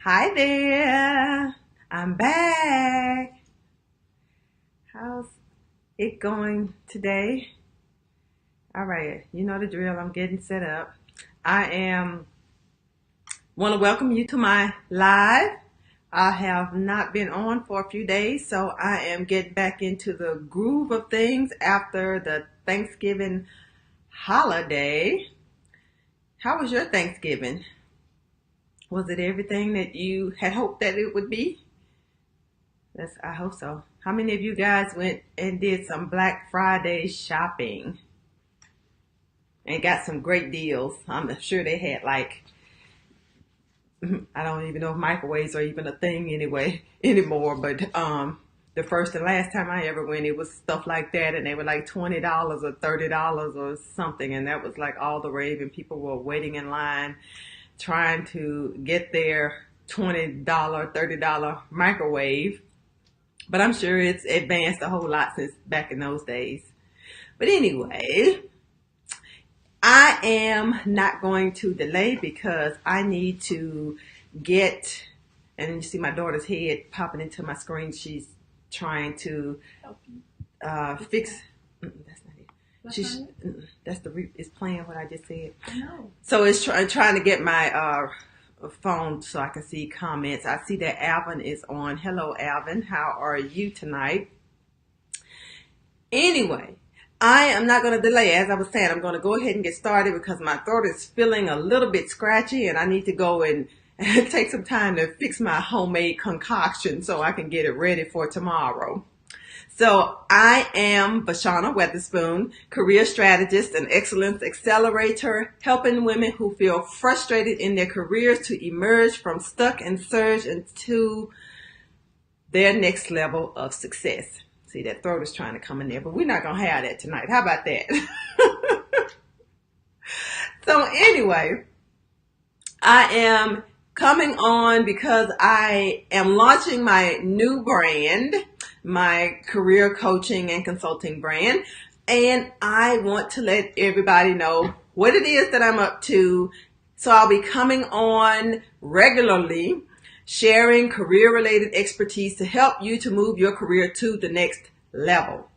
Hi there. I'm back. How's it going today? All right, you know the drill. I'm getting set up. I am want to welcome you to my live. I have not been on for a few days, so I am getting back into the groove of things after the Thanksgiving holiday. How was your Thanksgiving? Was it everything that you had hoped that it would be? I hope so. How many of you guys went and did some Black Friday shopping and got some great deals? I'm sure they had I don't even know if microwaves are even a thing anymore, but the first and last time I ever went, it was stuff like that, and they were like $20 or $30 or something, and that was like all the rave, and people were waiting in line trying to get their $20, $30 microwave. But I'm sure it's advanced a whole lot since back in those days. But anyway, I am not going to delay because I need to get, and you see my daughter's head popping into my screen. She's trying to fix. That's not it. It's playing what I just said. I know. So it's trying to get my phone so I can see comments. I see that Alvin is on. Hello, Alvin. How are you tonight? Anyway, I am not going to delay. As I was saying, I'm going to go ahead and get started because my throat is feeling a little bit scratchy and I need to go and take some time to fix my homemade concoction so I can get it ready for tomorrow. So I am Vashana Weatherspoon, career strategist and excellence accelerator, helping women who feel frustrated in their careers to emerge from stuck and surge into their next level of success. See, that throat is trying to come in there, but we're not going to have that tonight. How about that? So anyway, I am coming on because I am launching my new brand, my career coaching and consulting brand. And I want to let everybody know what it is that I'm up to. So I'll be coming on regularly, sharing career related expertise to help you to move your career to the next level.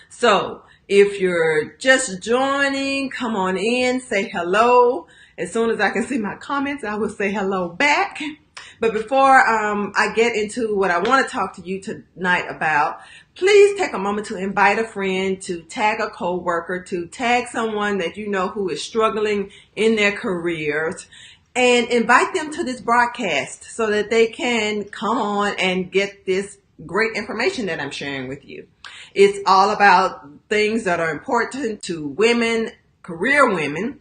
So if you're just joining, come on in, say hello. As soon as I can see my comments, I will say hello back. But before I get into what I want to talk to you tonight about, please take a moment to invite a friend, to tag a coworker, to tag someone that you know who is struggling in their careers, and invite them to this broadcast so that they can come on and get this great information that I'm sharing with you. It's all about things that are important to women, career women,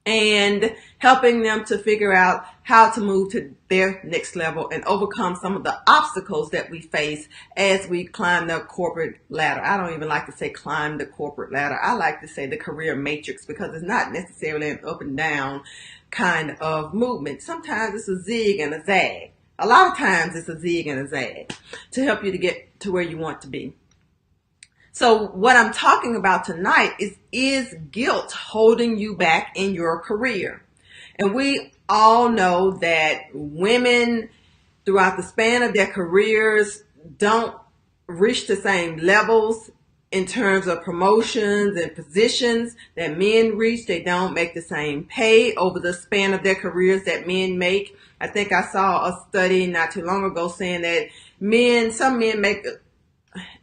and helping them to figure out how to move to their next level and overcome some of the obstacles that we face as we climb the corporate ladder. I don't even like to say climb the corporate ladder. I like to say the career matrix because it's not necessarily an up and down kind of movement. Sometimes it's a zig and a zag. A lot of times it's a zig and a zag to help you to get to where you want to be. So what I'm talking about tonight is guilt holding you back in your career? And we all know that women throughout the span of their careers don't reach the same levels in terms of promotions and positions that men reach. They don't make the same pay over the span of their careers that men make. I think I saw a study not too long ago saying that some men make,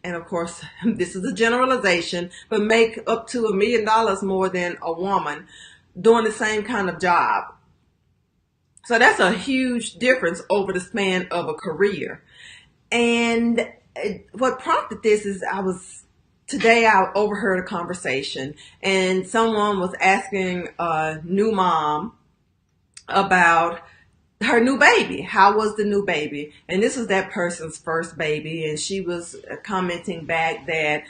and of course, this is a generalization, but make up to $1 million more than a woman doing the same kind of job. So that's a huge difference over the span of a career. And what prompted this is today I overheard a conversation and someone was asking a new mom about her new baby. How was the new baby? And this was that person's first baby, and she was commenting back that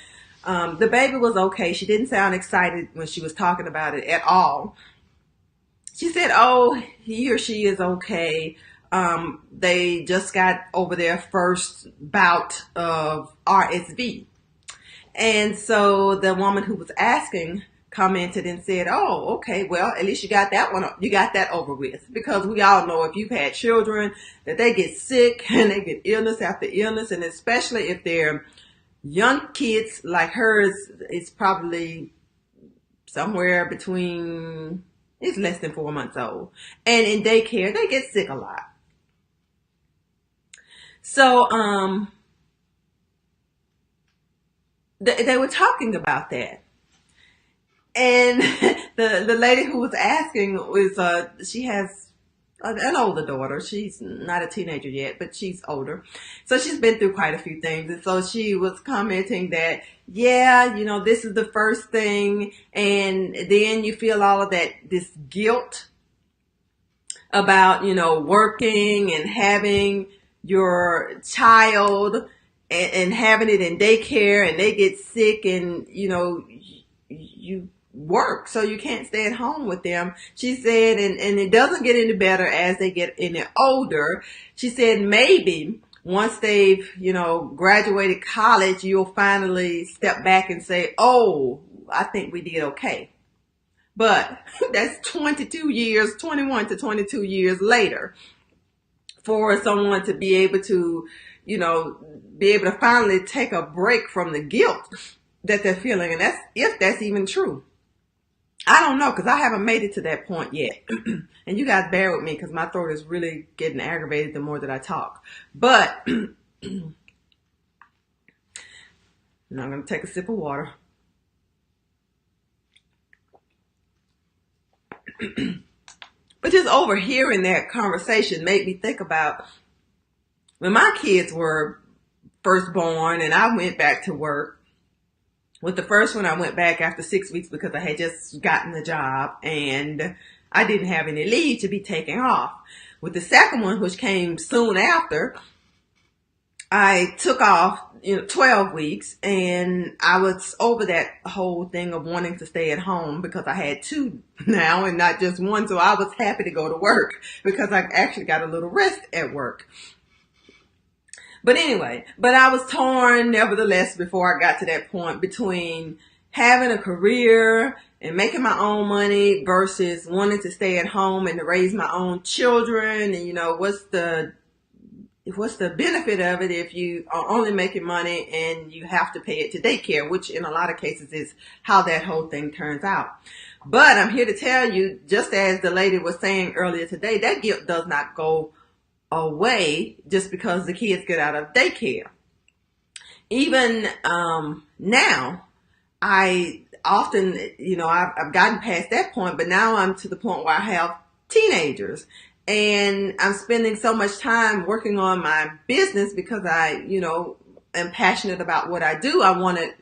the baby was okay. She didn't sound excited when she was talking about it at all. She said, oh, he or she is okay. They just got over their first bout of RSV. And so the woman who was asking commented and said, "Oh, okay, well, at least you got that one, you got that over with." Because we all know if you've had children that they get sick and they get illness after illness, and especially if they're young kids like hers, it's probably somewhere between, it's less than 4 months old. And in daycare, they get sick a lot. So, they were talking about that. And the lady who was asking was, she has an older daughter. She's not a teenager yet, but she's older. So she's been through quite a few things. And so she was commenting that, yeah, this is the first thing. And then you feel all of that, this guilt about, working and having your child and having it in daycare, and they get sick, and, you work, so you can't stay at home with them. She said, and it doesn't get any better as they get any older. She said maybe once they've, graduated college, you'll finally step back and say, "Oh, I think we did okay." But that's 21 to 22 years later for someone to be able to, finally take a break from the guilt that they're feeling. And if that's even true. I don't know, because I haven't made it to that point yet. And you guys bear with me, because my throat is really getting aggravated the more that I talk. But now I'm going to take a sip of water. But just overhearing that conversation made me think about when my kids were first born and I went back to work. With the first one, I went back after 6 weeks because I had just gotten the job and I didn't have any leave to be taken off. With the second one, which came soon after, I took off 12 weeks, and I was over that whole thing of wanting to stay at home because I had two now and not just one. So I was happy to go to work because I actually got a little rest at work. But anyway, I was torn nevertheless before I got to that point between having a career and making my own money versus wanting to stay at home and to raise my own children. And what's the benefit of it if you are only making money and you have to pay it to daycare, which in a lot of cases is how that whole thing turns out. But I'm here to tell you, just as the lady was saying earlier today, that guilt does not go away just because the kids get out of daycare. Even now, I often, I've gotten past that point, but now I'm to the point where I have teenagers. And I'm spending so much time working on my business because I, am passionate about what I do. I want it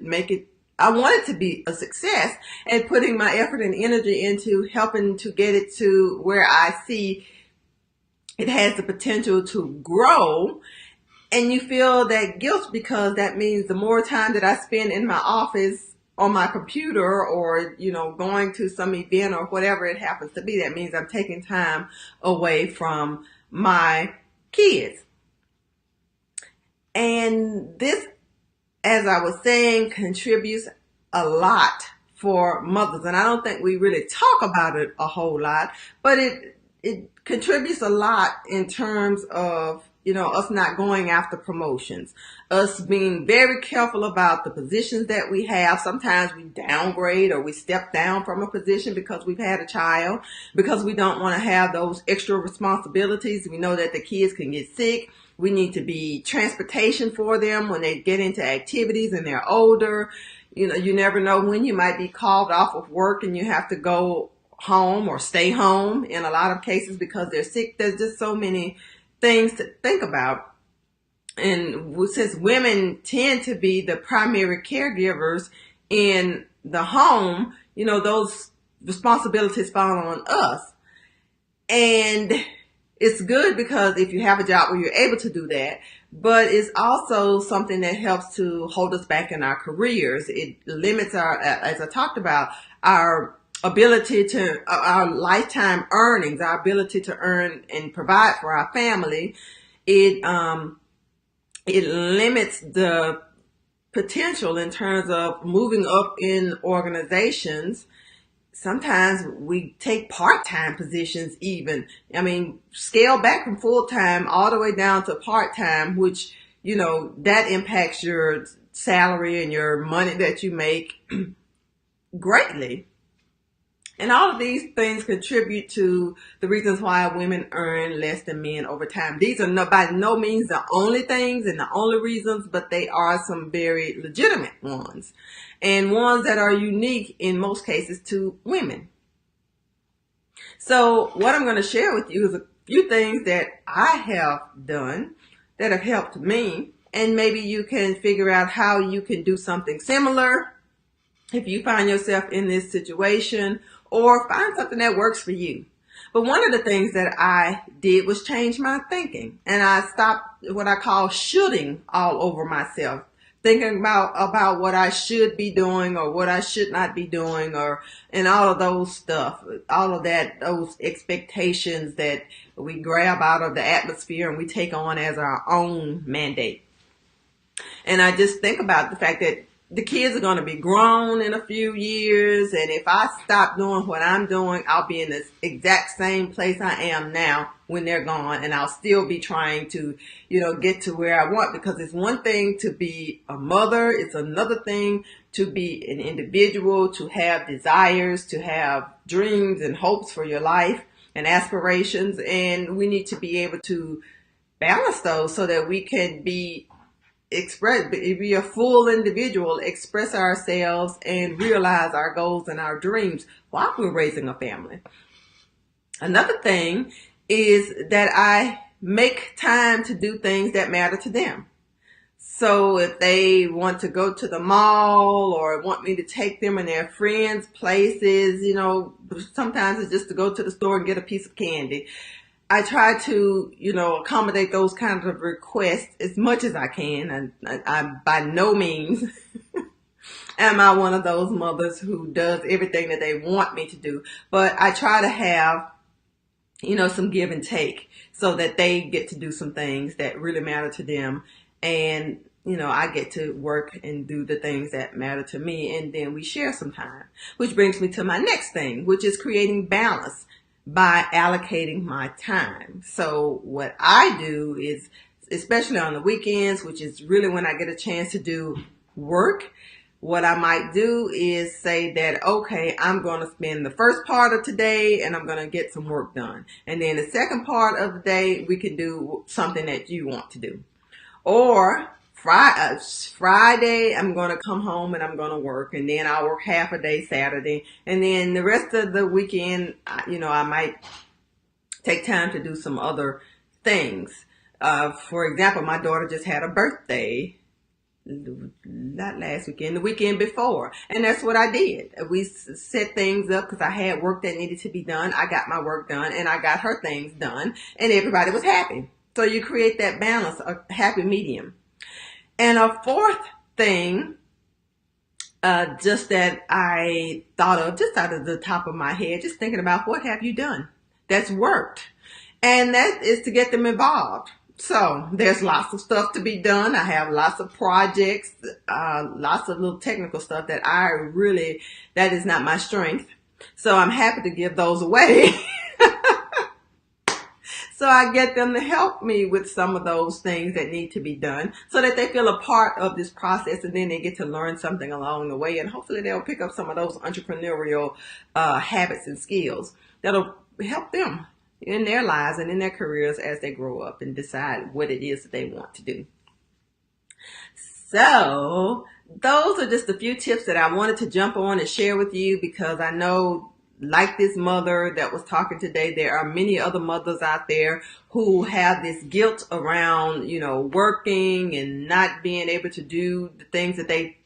to be a success, and putting my effort and energy into helping to get it to where I see it has the potential to grow. And you feel that guilt because that means the more time that I spend in my office on my computer or, going to some event or whatever it happens to be, that means I'm taking time away from my kids. And this, as I was saying, contributes a lot for mothers. And I don't think we really talk about it a whole lot, but it contributes a lot in terms of, us not going after promotions, us being very careful about the positions that we have. Sometimes we downgrade or we step down from a position because we've had a child, because we don't want to have those extra responsibilities. We know that the kids can get sick. We need to be transportation for them when they get into activities and they're older. You never know when you might be called off of work and you have to go home or stay home in a lot of cases because they're sick. There's just so many things to think about. And since women tend to be the primary caregivers in the home, those responsibilities fall on us. And it's good because if you have a job where you're able to do that, but it's also something that helps to hold us back in our careers. It limits as I talked about, our ability to, our lifetime earnings, our ability to earn and provide for our family. It limits the potential in terms of moving up in organizations sometimes we take part-time positions even. I mean, scale back from full-time all the way down to part-time, which, that impacts your salary and your money that you make greatly. And all of these things contribute to the reasons why women earn less than men over time. These are by no means the only things and the only reasons, but they are some very legitimate ones, and ones that are unique in most cases to women. So what I'm going to share with you is a few things that I have done that have helped me, and maybe you can figure out how you can do something similar if you find yourself in this situation, or find something that works for you. But one of the things that I did was change my thinking, and I stopped what I call shoulding all over myself, thinking about what I should be doing or what I should not be doing, and all of those stuff, all of that, those expectations that we grab out of the atmosphere and we take on as our own mandate. And I just think about the fact that the kids are going to be grown in a few years, and if I stop doing what I'm doing, I'll be in this exact same place I am now when they're gone, and I'll still be trying to, get to where I want, because it's one thing to be a mother, it's another thing to be an individual, to have desires, to have dreams and hopes for your life and aspirations, and we need to be able to balance those so that we can be a full individual, express ourselves, and realize our goals and our dreams while we're raising a family. Another thing is that I make time to do things that matter to them. So if they want to go to the mall or want me to take them and their friends places, sometimes it's just to go to the store and get a piece of candy. I try to, accommodate those kinds of requests as much as I can. And I by no means am I one of those mothers who does everything that they want me to do. But I try to have, some give and take so that they get to do some things that really matter to them. And, I get to work and do the things that matter to me. And then we share some time, which brings me to my next thing, which is creating balance by allocating my time. So what I do is, especially on the weekends, which is really when I get a chance to do work, what I might do is say that, okay, I'm going to spend the first part of today and I'm going to get some work done. And then the second part of the day, we can do something that you want to do. Or Friday, I'm going to come home and I'm going to work, and then I'll work half a day Saturday, and then the rest of the weekend, I might take time to do some other things. For example, my daughter just had a birthday, not last weekend, the weekend before, and that's what I did. We set things up because I had work that needed to be done. I got my work done, and I got her things done, and everybody was happy. So you create that balance, a happy medium. And a fourth thing, just that I thought of just out of the top of my head, just thinking about what have you done that's worked, and that is to get them involved. So there's lots of stuff to be done. I have lots of projects, lots of little technical stuff that that is not my strength. So I'm happy to give those away. So I get them to help me with some of those things that need to be done so that they feel a part of this process, and then they get to learn something along the way, and hopefully they'll pick up some of those entrepreneurial habits and skills that'll help them in their lives and in their careers as they grow up and decide what it is that they want to do. So those are just a few tips that I wanted to jump on and share with you, because I know, like this mother that was talking today, there are many other mothers out there who have this guilt around, working and not being able to do the things that they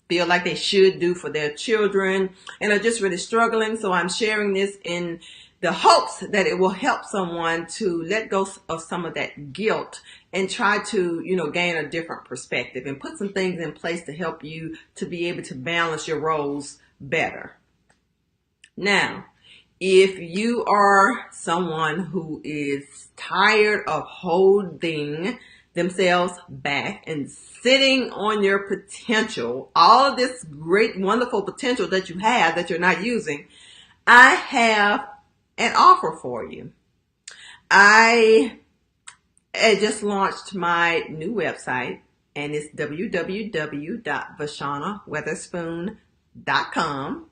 feel like they should do for their children, and are just really struggling. So I'm sharing this in the hopes that it will help someone to let go of some of that guilt and try to, gain a different perspective and put some things in place to help you to be able to balance your roles better. Now, if you are someone who is tired of holding themselves back and sitting on your potential, all of this great, wonderful potential that you have that you're not using, I have an offer for you. I just launched my new website, and it's www.vashanaweatherspoon.com,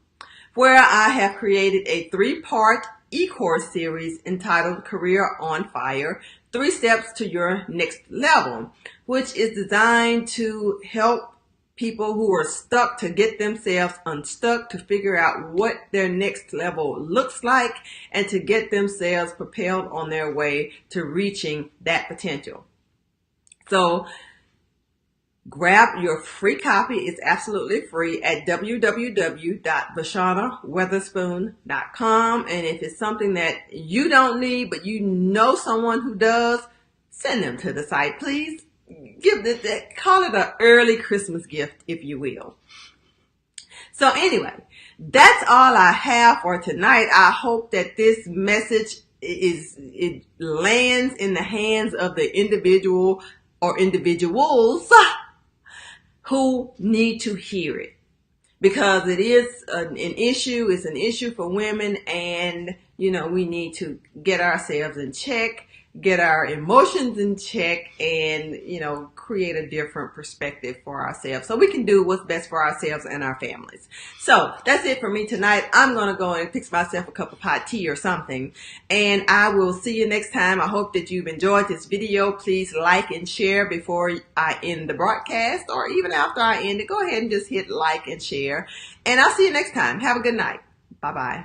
where I have created a 3-part e-course series entitled Career on Fire, 3 Steps to Your Next Level, which is designed to help people who are stuck to get themselves unstuck, to figure out what their next level looks like, and to get themselves propelled on their way to reaching that potential. So grab your free copy. It's absolutely free at www.vashanaweatherspoon.com. And if it's something that you don't need, but you know someone who does, send them to the site, please. Call it an early Christmas gift, if you will. So anyway, that's all I have for tonight. I hope that this message it lands in the hands of the individual or individuals who need to hear it, because it is an issue. It's an issue for women, and we need to get ourselves in check, get our emotions in check, and create a different perspective for ourselves so we can do what's best for ourselves and our families. So that's it for me tonight. I'm going to go and fix myself a cup of hot tea or something, and I will see you next time. I hope that you've enjoyed this video. Please like and share before I end the broadcast, or even after I end it. Go ahead and just hit like and share, and I'll see you next time. Have a good night. Bye-bye.